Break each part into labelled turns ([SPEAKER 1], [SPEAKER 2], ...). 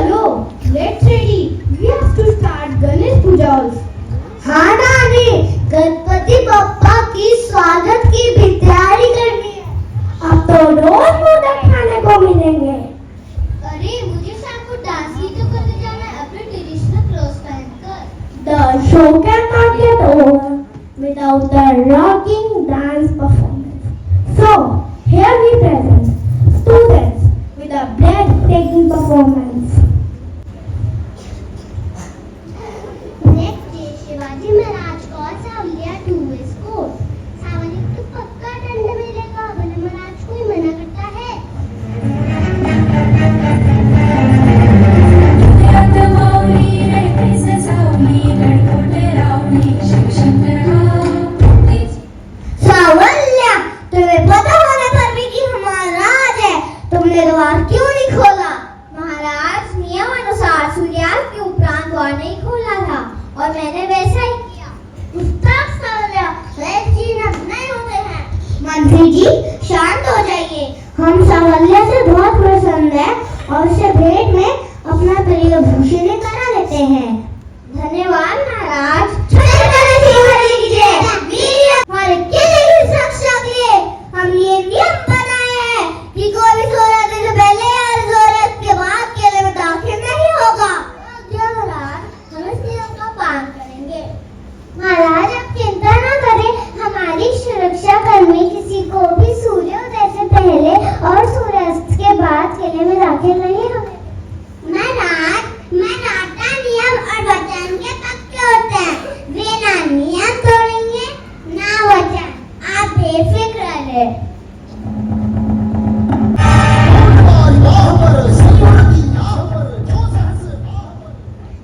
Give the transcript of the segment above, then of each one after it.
[SPEAKER 1] चलो, let's ready. We have to start Ganesh Puja also.
[SPEAKER 2] हाँ नानी, गणपति बप्पा की स्वागत की भी तैयारी करनी है।
[SPEAKER 1] अब तो रोज मोदक खाने को मिलेंगे।
[SPEAKER 2] अरे मुझे शाम को डांस ही तो करने जाना है अपने ट्रेडिशनल क्लोथ्स पहनकर।
[SPEAKER 1] The show cannot get over without the rocking dance performance. So, here we present students with a breathtaking performance.
[SPEAKER 2] Next day Shivaji Maharaj को सावलिया 2 स्कोर। सावली तो पक्का दंड मिलेगा, वरना महाराज कोई मना करता है। सावल्या, तुम्हें पता होने पर भी कि हमारा राज है, तुमने द्वार क्यों नहीं खोला? महाराज, नियम अनुसार सूर्यास्त के उपरांत द्वार नहीं खोला था और मैंने वैसा ही किया। गुस्ताख सावल्या, वैसे नहीं होते हैं। मंत्री जी शांत हो जाइए, हम सावल्या से बहुत प्रसन्न हैं और उसे भेंट में अपना प्रिय भूषण करा लेते हैं। धन्यवाद महाराज। हमारे किले की सुरक्षा के लिए हम ये नियम बनाए हैं कि कोई भी 16 दिन से पहले या 16 के बाद किले में दाखिल नहीं होगा। क्या महाराज, हम इस नियम का पालन करेंगे। महाराज आप चिंता न करें, हमारी सुरक्षा कर्मी किसी को भी सूर्योदय से पहले और सूर्यास्त के बाद किले में दाखिल नहीं होंगे। मराठा नियम और वचन के पक्के होते हैं, वे ना नियम तोड़ेंगे ना वचन, आप बेफिक्र रहे।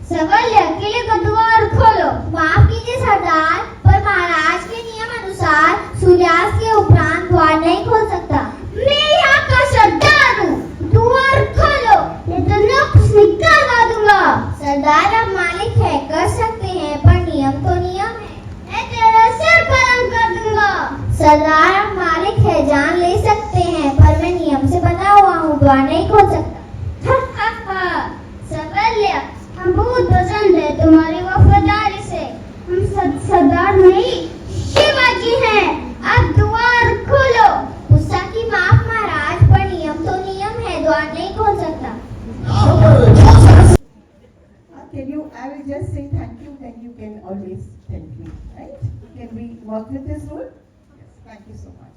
[SPEAKER 2] सवालिया, किले का द्वार खोलो। माफ कीजिए सरदार, पर महाराज के नियम अनुसार सूर्यास्त के उपरांत द्वार नहीं खोल सकता। मैं यहाँ का सरदार हूँ, द्वार खोलो, नहीं तो नुक्स निकालवा दूंगा। सरदार आप मालिक है, कर सकते हैं, पर नियम तो नियम है, मैं तेरा सिर परम कर दूंगा। सरदार आप मालिक है, जान ले सकते हैं, पर मैं नियम से बना हुआ हूँ, द्वार नहीं खोल सकता। सवालिया, हम बहुत पसंद है तुम्हारी वफादारी से। हम सरदार नहीं शिवाजी हैं, अब द्वार खोलो। गुस्सा की माफ महाराज, पर नियम तो नियम है, द्वार नहीं खोल सकता।
[SPEAKER 3] Can you, I will just say thank you, then you can always thank me, right? Can we work with this rule? Yes, thank you so much.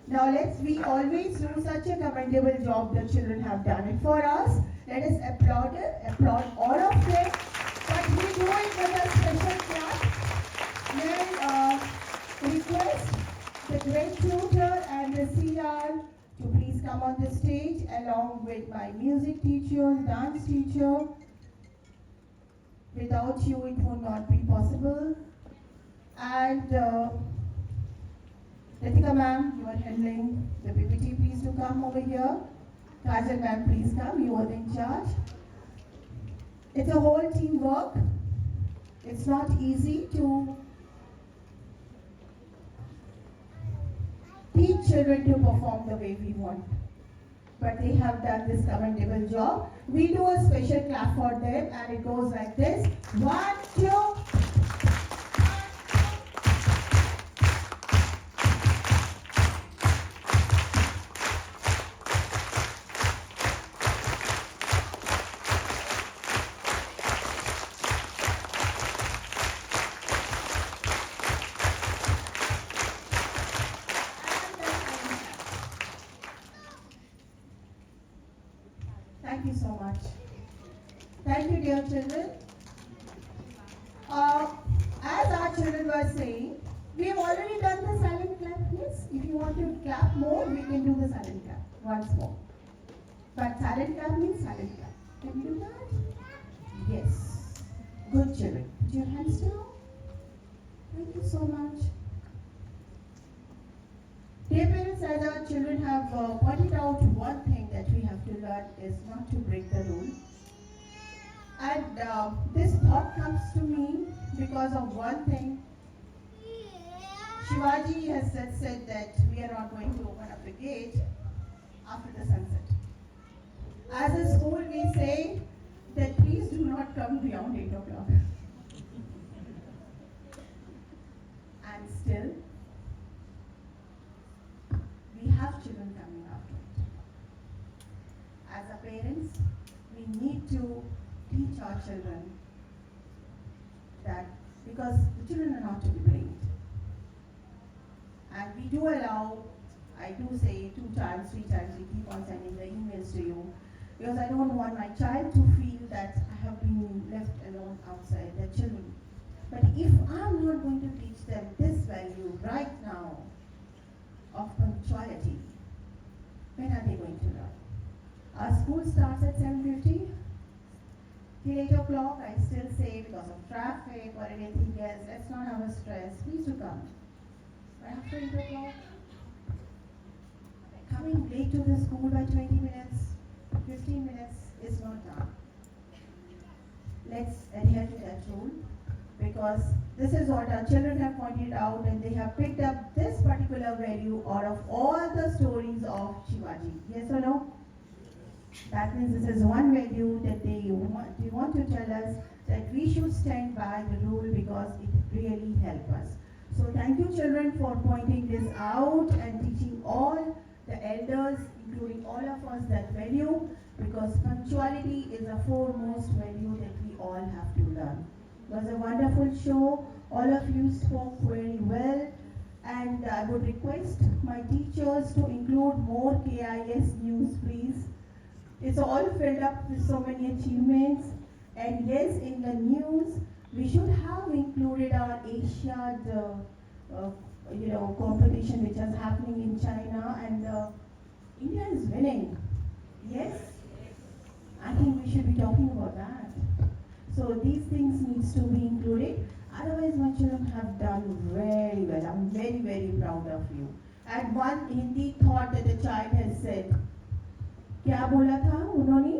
[SPEAKER 3] Now we always do such a commendable job the children have done it for us. Let us applaud all of them. But we do it with a special class. May I request the great tutor and the CR to please come on the stage along with my music teacher, dance teacher. Without you, it would not be possible. And Ritika ma'am, you are handling the PPT. Please do come over here. Kajal ma'am, please come. You are in charge. It's a whole team work. It's not easy to teach children to perform the way we want. But they have done this commendable job. We do a special clap for them and it goes like this. 1, 2. Thank you so much. Thank you, dear children. As our children were saying, we have already done the silent clap. Yes, if you want to clap more, we can do the silent clap once more. But silent clap means silent clap. Can you do that? Yes. Good children. Put your hands down. Thank you so much. Dear parents, as our children have pointed out, one thing that we have to learn is not to break the rule. And this thought comes to me because of one thing. Shivaji has said that we are not going to open up the gate after the sunset. As a school, we say come beyond 8 o'clock. And still, we have children coming after it. As a parents, we need to teach our children that, because the children are not to be blamed. And we do allow, I do say 2 times, 3 times, we keep on sending the emails to you, because I don't want my child to feel that I have been left alone outside their children. But if I'm not going to teach them this value right now of punctuality, when are they going to learn? Our school starts at 7:50. Till 8 o'clock, I still say, because of traffic or anything else, let's not have a stress. Please do come. But after 8 o'clock, coming late to the school by 20 minutes, 15 minutes is not done. Let's adhere to that rule, because this is what our children have pointed out, and they have picked up this particular value out of all the stories of Shivaji. Yes or no? That means this is one value that they want to tell us, that we should stand by the rule because it really helps us. So thank you, children, for pointing this out and teaching all the elders, including all of us, that value, because punctuality is a foremost value that we all have to learn. It was a wonderful show. All of you spoke very well, and I would request my teachers to include more KIS news, please. It's all filled up with so many achievements, and yes, in the news we should have included our Asiad competition which is happening in China, and India is winning. Yes, I think we should be talking about that. So these things needs to be included. Otherwise, my children have done very well. I'm very, very proud of you. And one Hindi thought that the child has said. क्या बोला था उन्होंने?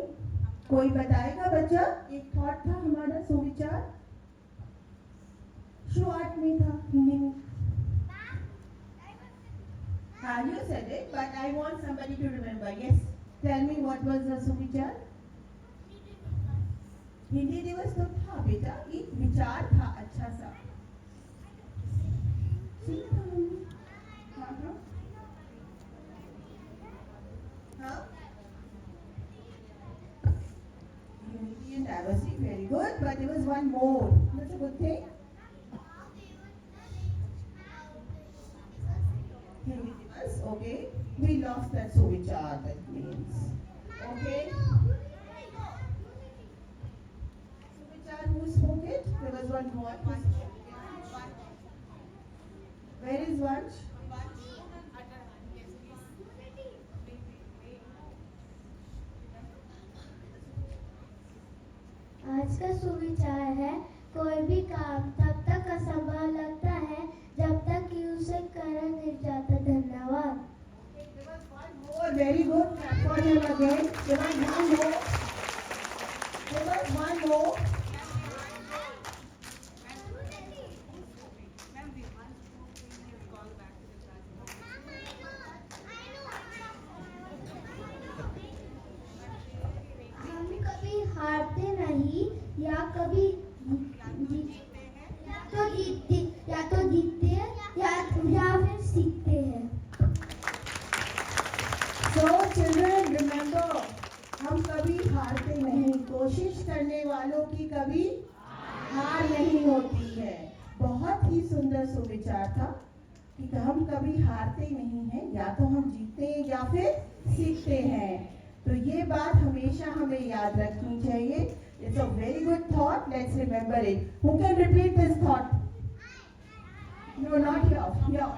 [SPEAKER 3] कोई बताएगा बच्चा? एक thought था हमारा सुविचार, शुरुआत में था हिंदी में. You said it, but I want somebody to remember. Yes, tell me what was the सुविचार? हिंदी दिवस तो था बेटा, एक विचार था अच्छा सा. हाँ. Unity and diversity, very good, but there was one more. That's a good thing. Hindi Divas, okay. We lost that Suvichar, that means. Okay. Suvichar, who spoke it? There was one more. Where is Vansh?
[SPEAKER 1] आज का सुविचार है, कोई भी काम तब तक असंभव लगता है जब तक कि उसे करा नहीं जाता. धन्यवाद.
[SPEAKER 3] There was one more, very good. Clap for him again. There was one more. There was one more.
[SPEAKER 1] हम कभी हारते नहीं, या कभी या तो जीतते हैं या फिर सीखते हैं.
[SPEAKER 3] So children, remember, हम कभी हारते नहीं. कोशिश करने वालों की कभी हार नहीं होती है. बहुत ही सुंदर सुविचार था कि हम कभी हारते नहीं हैं, या तो हम जीतते हैं या फिर सीखते हैं. तो ये बात हमेशा हमें याद रखनी चाहिए. It's a very good thought. Let's remember it. Who can repeat this thought? No, not here. Here.